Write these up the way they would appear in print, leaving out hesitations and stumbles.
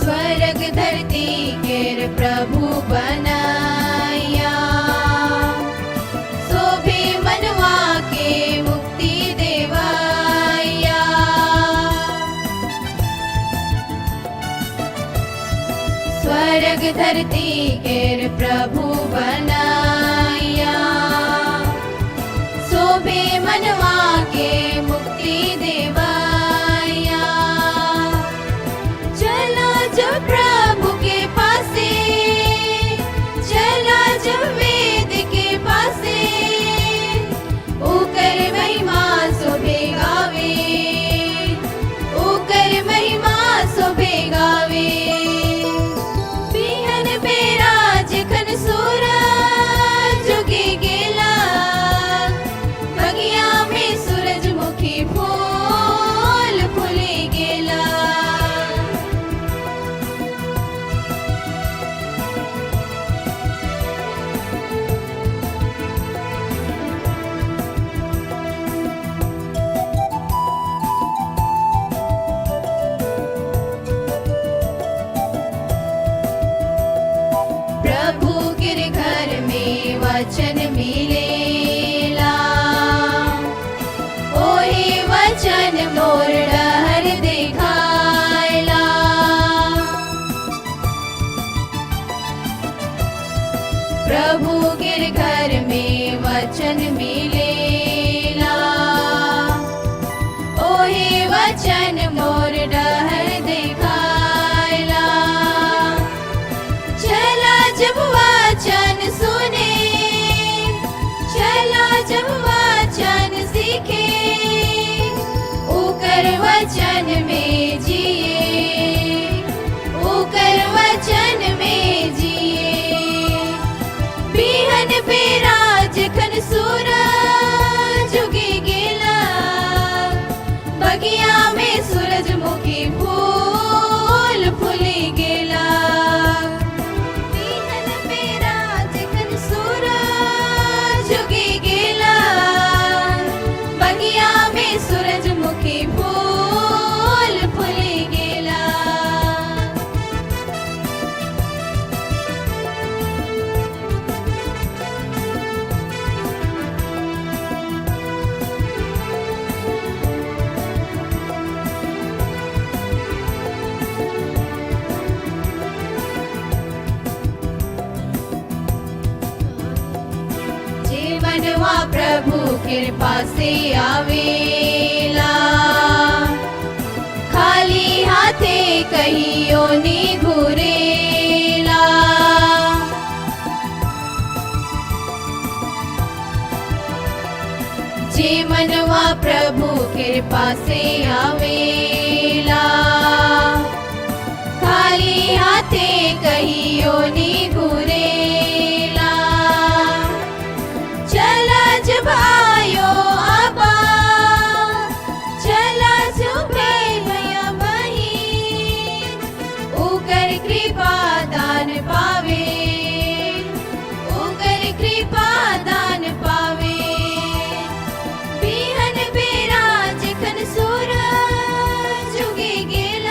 स्वर्ग धरती केर प्रभु बनाया, शोभे मनवा के मुक्ति देवाया। स्वर्ग धरती केर प्रभु बनाया, शोभे मनवा के मुक्ति देवाया। चला जब प्रभु के पासे, चला जब वेद के पासे, ओकर महिमा शोभे गावे, ओकर महिमा शोभे गावे। बिहन बेरा जखन सूरज उगे गेला, बगिया में सूरजमुखी फूल फूले गेला। प्रभु के घर में वचन मिलेला, ओहे वचन मोर डहर दिखायला। प्रभु के घर में वचन मिलेला, ओहे वचन मोर डहर दिखायला। चला जब वचन सुने, चला जब वचन सीखे, ओकर वचन में जिए, ओकर वचन में जिए। बिहन बेरा जखन सूरज उगे गेला, बगिया में सूरजमुखी फूल फूले गेला। बिहन बेरा जखन सूरज उगे गेला, बगिया में सूरजमुखी फूल फूले गेला। जे मनवा प्रभु कृपा से आवेला, खाली हाथे कहियो नी घुरेला। जे मनवा प्रभु कृपा से आवेला, खाली हाथे कहियो नी घुरेला। चला जब आयो आबा, चला जब भैया बहिन, ओकर कृपा दान पावे, ओकर कृपा दान पावे। बिहन बेरा जखन सूरज उगे गेला,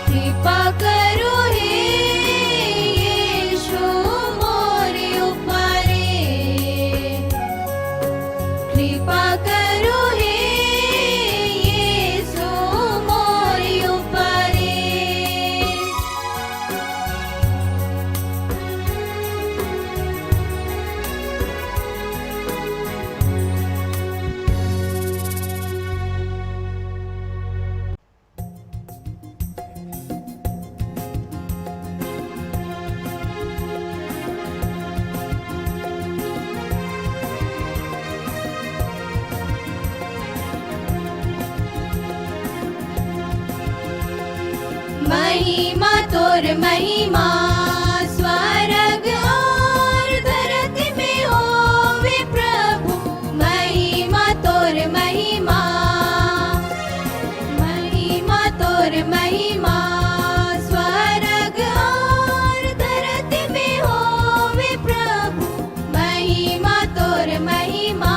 कृपा करो हे यीशु मोरे ऊपरे, कृपा करो हे यीशु मोरे ऊपरे। महिमा तोर महिमा स्वर्ग और धरती में होवे प्रभु, महिमा तोर महिमा, महिमा तोर महिमा स्वर्ग और धरती में होवे प्रभु, महिमा तोर महिमा।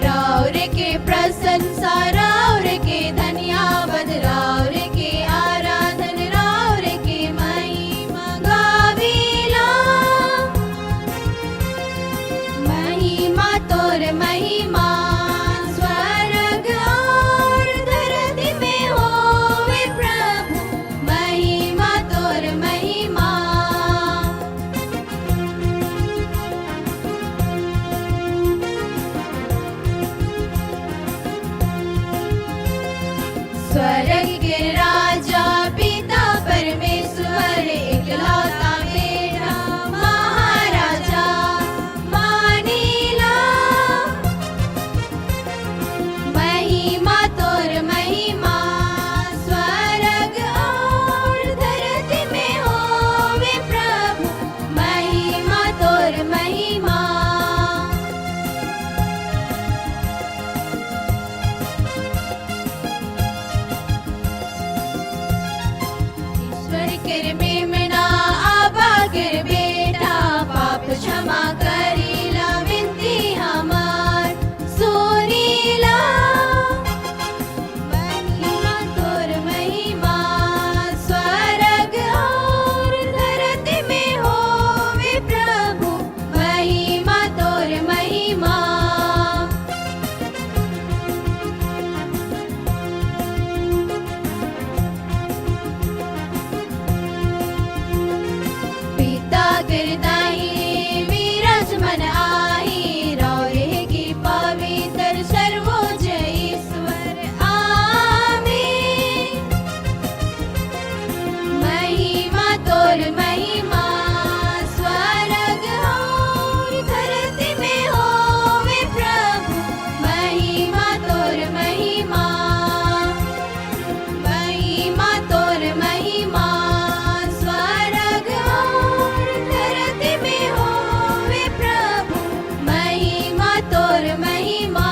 राउर के प्रशंसा, राउर के धन्यवाद, राउर के आराधन, राउर के महिमा गावेला, महिमा तोर महिमा स्वर्ग और धरती में होवे प्रभु, महिमा तोर महिमा। स्वर्ग के राजा पिता परमेश्वर, इकलौता बेटा महाराजा मानीला, महिमा तोर महिमा स्वर्ग और धरती में होवे प्रभु, महिमा तोर महिमा। ईश्वर कर मेमना आबा कर बेटा, पाप क्षमा करीला विनती हमार सुनीला, महिमा तोर महिमा स्वर्ग और धरती में होवे प्रभु, महिमा तोर महिमा। पिता गिरदाई विराजमान आई, रौरे की पवित्र सर्वोच्च ईश्वर आमीन, महिमा तोर महिमा स्वर्ग और धरती में होवे प्रभु, महिमा तोर महिमा, महिमा तोर महिमा स्वर्ग और धरती में होवे प्रभु, महिमा तोर महिमा।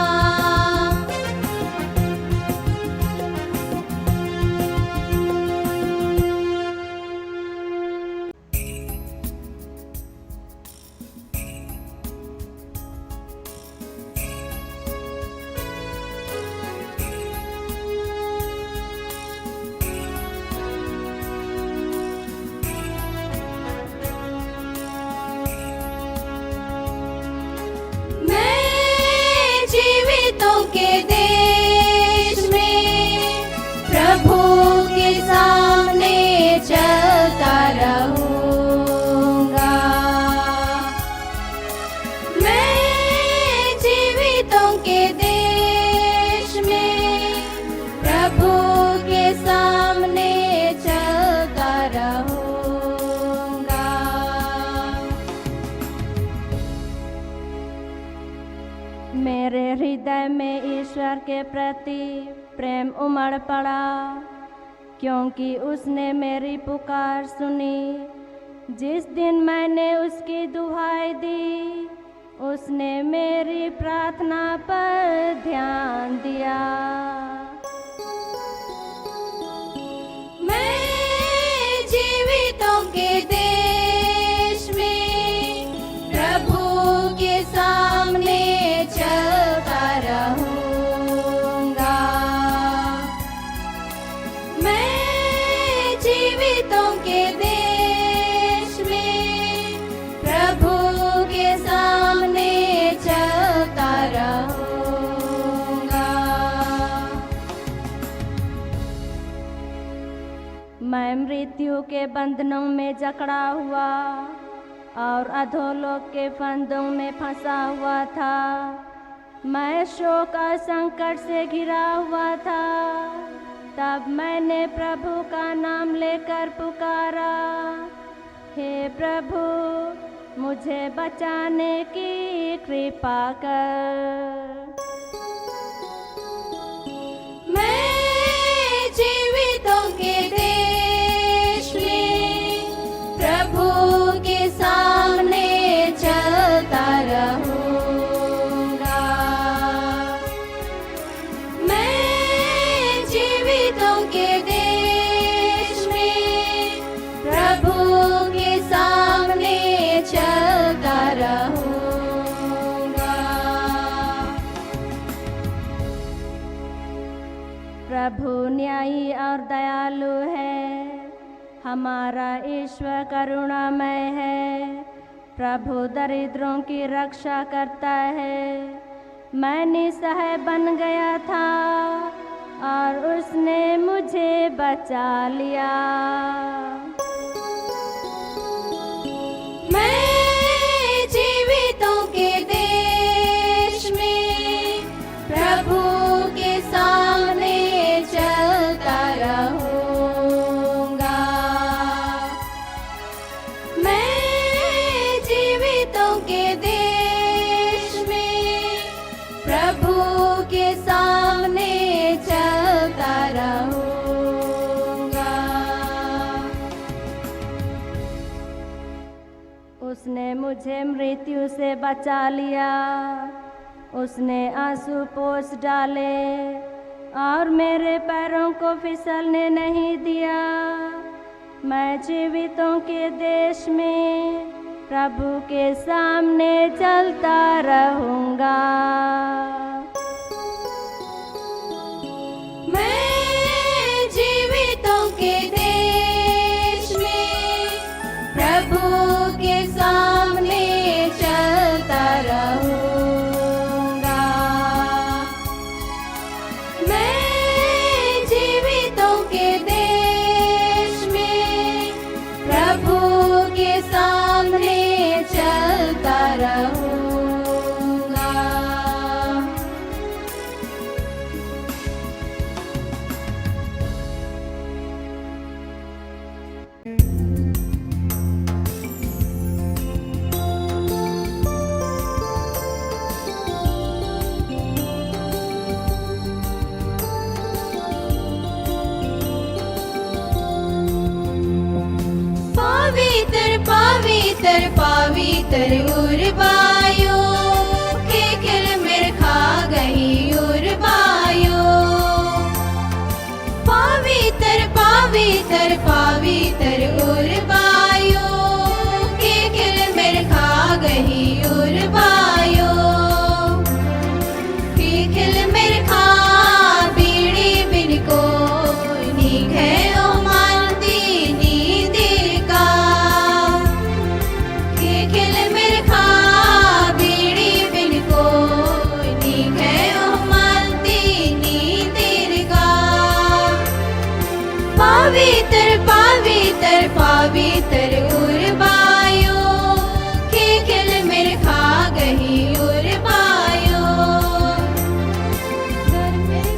मैं जीवितों के देश में प्रभु के सामने चलता रहूंगा, मैं जीवितों के देश में प्रभु के सामने चलता रहूंगा। मेरे हृदय में ईश्वर के प्रति प्रेम उमड़ पड़ा, क्योंकि उसने मेरी पुकार सुनी। जिस दिन मैंने उसकी दुहाई दी, उसने मेरी प्रार्थना पर ध्यान दिया। मैं जीवितों के देश में प्रभु मैं मृत्यु के बंधनों में जकड़ा हुआ और अधोलोक के फंदों में फंसा हुआ था। मैं शोक और संकट से घिरा हुआ था। तब मैंने प्रभु का नाम लेकर पुकारा, हे प्रभु मुझे बचाने की कृपा कर। मैं जीवितों के देश में प्रभु के सामने चलता रहूंगा। मैं जीवितों के देश में प्रभु के सामने चलता रहूंगा। प्रभु न्यायी और दयालु है, हमारा ईश्वर करुणामय है। प्रभु दरिद्रों की रक्षा करता है। मैं निसहाय बन गया था और उसने मुझे बचा लिया। मैं जीवितों के देश में प्रभु के सामने चलता रहूंगा। मैं जीवितों के देश में प्रभु के सामने चलता रहूंगा। उसने मुझे मृत्यु से बचा लिया। उसने आंसू पोंछ डाले और मेरे पैरों को फिसलने नहीं दिया। मैं जीवितों के देश में प्रभु के सामने चलता रहूंगा। मैं जीवितों के देश में प्रभु के सामने चलता रहूंगा। मैं जीवितों के देश में प्रभु के सामने चलता रहूंगा। पवित्र पवित्र पवित्र उर्बायो के खिल मेर खा गई उर्बायो। पवित्र पवित्र पवित्र उर्बायो के खिल मेर खा गई उर्बायो। के खिल मेर खा बीड़ी बिन को निघे ओ मानती नींद का। के खिल मेर खा बीड़ी बिन को निघे ओ मानती नींद का। पवित्र पवित्र पवित्र उर्बायो के खिल मेर खा गई उर्बायो।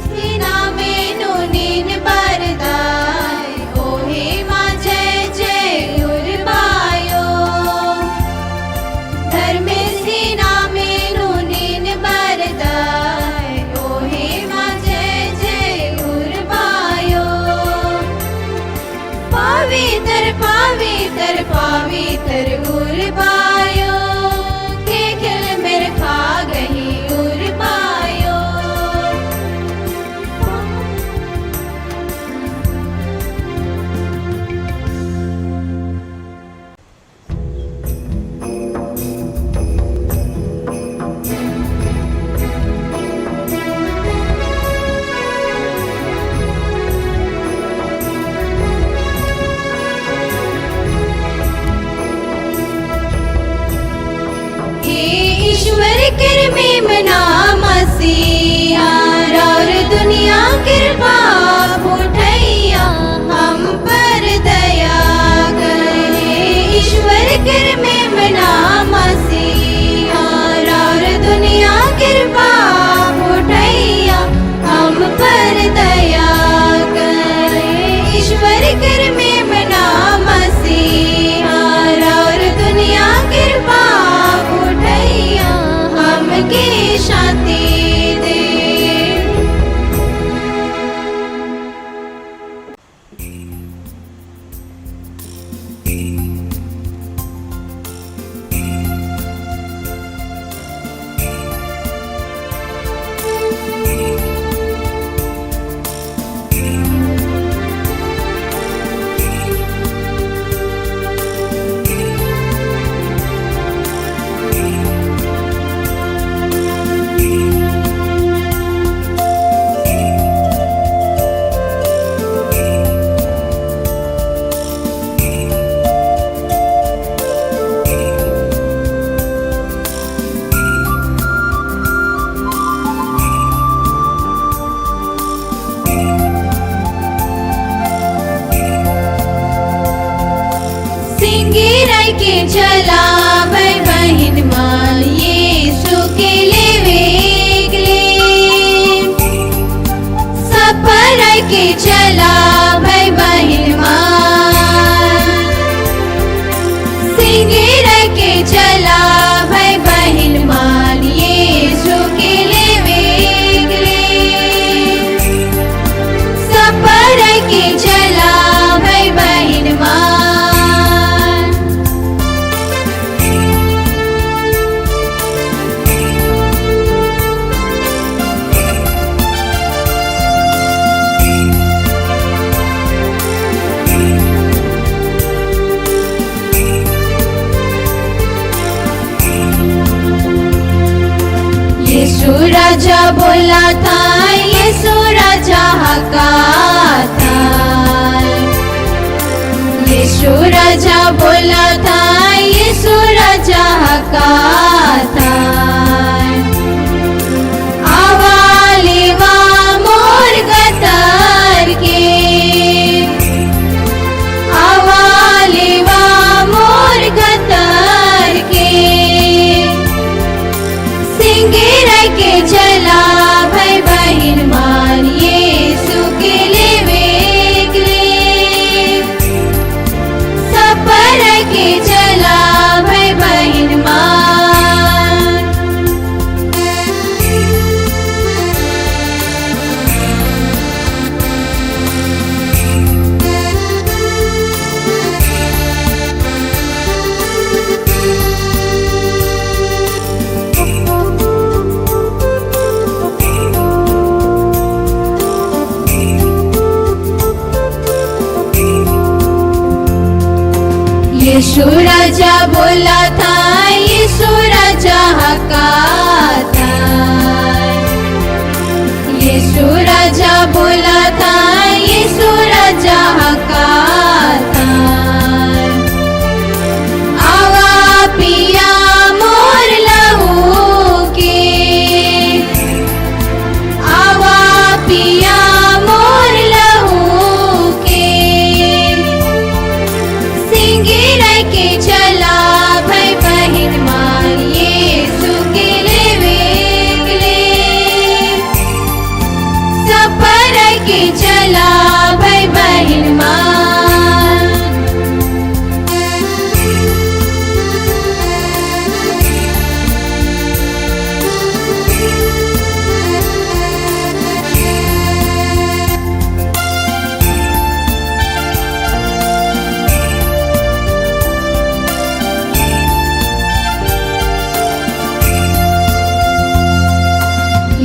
सीना में नीन बरदाय ओहे माँ जय जय उर्बायो। धर्म सीना में नीन बरदाय ओहे माँ जय जय उर्बायो। पवित्र पवित्र पवित्र उर्बायो के खिल मेर खा गई उर्बायो। हे ईश्वर कृपे मना मसीहा और दुनिया कृपा उठैया हम पर सबके शांति दे। के चला भाई बहन मान यीशु के लेवे सफर के चला भाई बहन मान सिंगिर के चला भाई बहन मान यीशु के लेवे सफर के चला भाई बहन मान। यीशु राजा बोला था, यीशु राजा हका था, यीशु राजा बोला था, यीशु राजा हका था। आवालेवा मोर गतर के, आवालेवा मोर गतर के, सिंगिर के चला भाई बहन मान यीशु के लेवे सफर के चला भाई बहन मान। यीशु राजा बोला था, यीशु राजा हका था, यीशु राजा बोला था, यीशु राजा हका था। आवा पिया मोर लहू के, आवा पिया मोर लहू के, सिंगिर के चला भाई बहन मान यीशु के लेवे सफर के चला भाई बहन मान।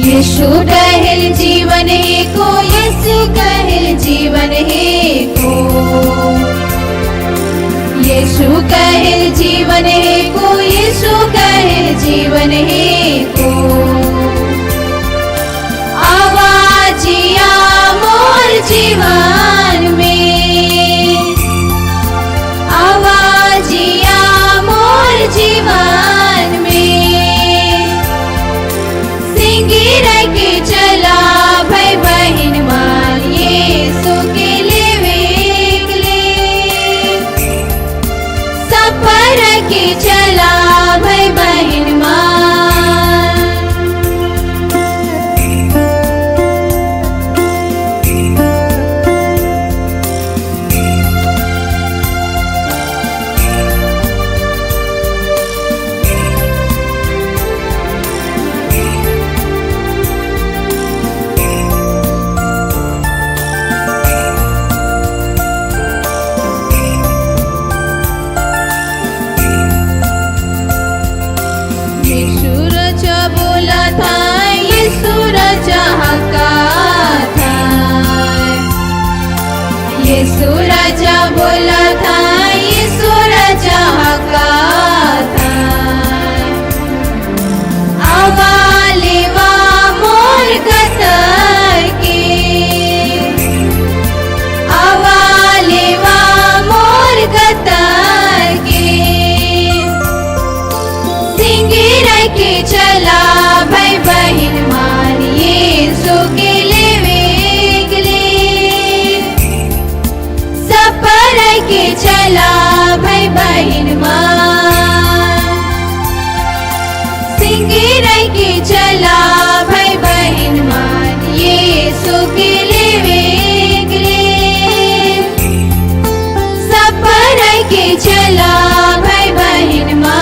यीशु कहल जीवन है को, यीशु कहल जीवन है को, यीशु कहल जीवन है को, यीशु कहल जीवन है को। आवाजिया मोर जीवन में, आवाजिया मोर जीवन में, सिंगिर के चला भाई बहन मान यीशु के लेवे सफर के चला भाई बहन यीशु राजा बोला था, यीशु राजा हका था, यीशु राजा बोला था, यीशु राजा हका था। आवालेवा मोर कतर के, आवालेवा मोर कतर के, सिंगिर के चला भाई बहिन मान यीशु के लेवे गले, सपर के चला भाई बहिन मान, सिंगिर के चला भाई बहिन मान यीशु के लेवे गले, सपर के चला भाई बहिन मान।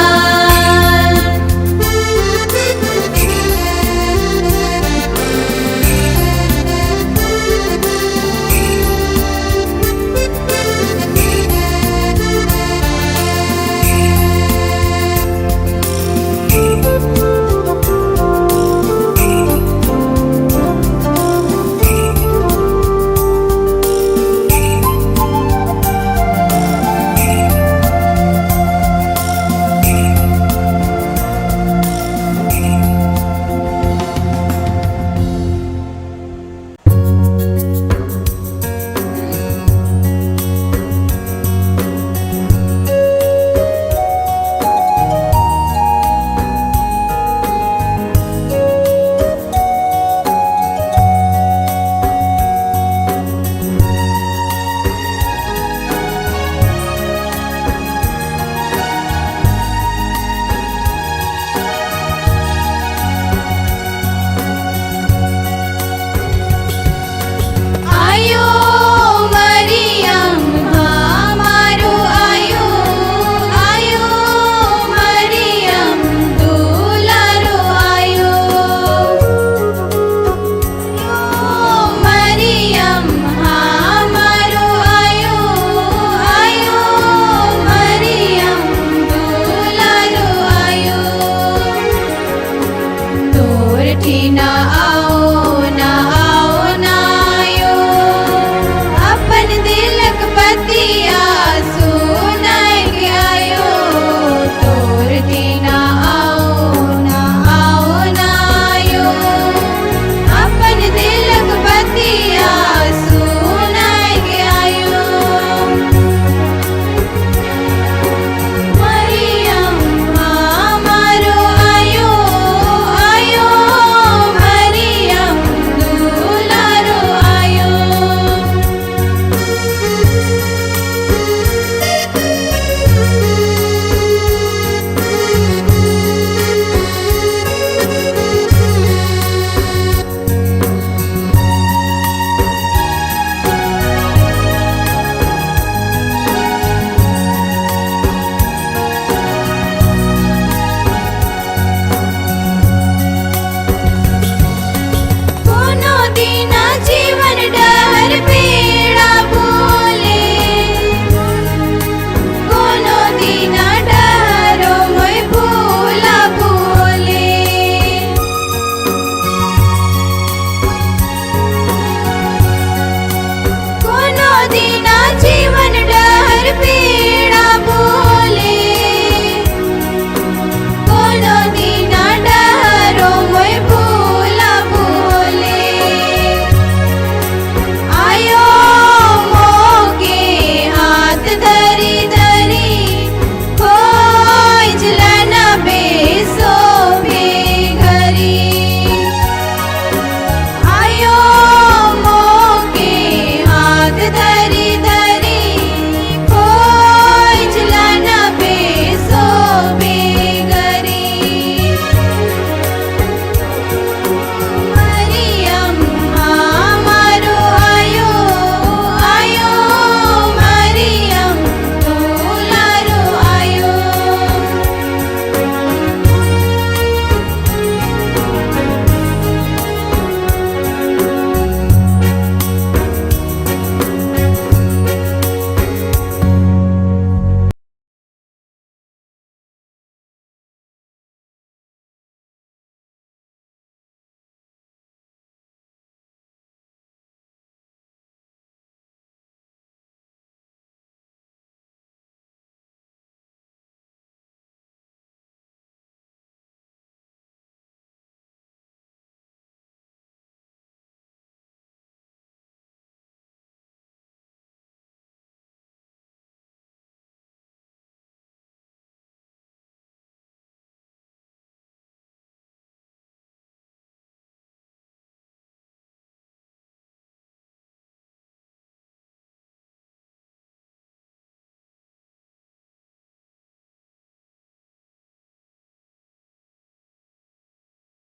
ना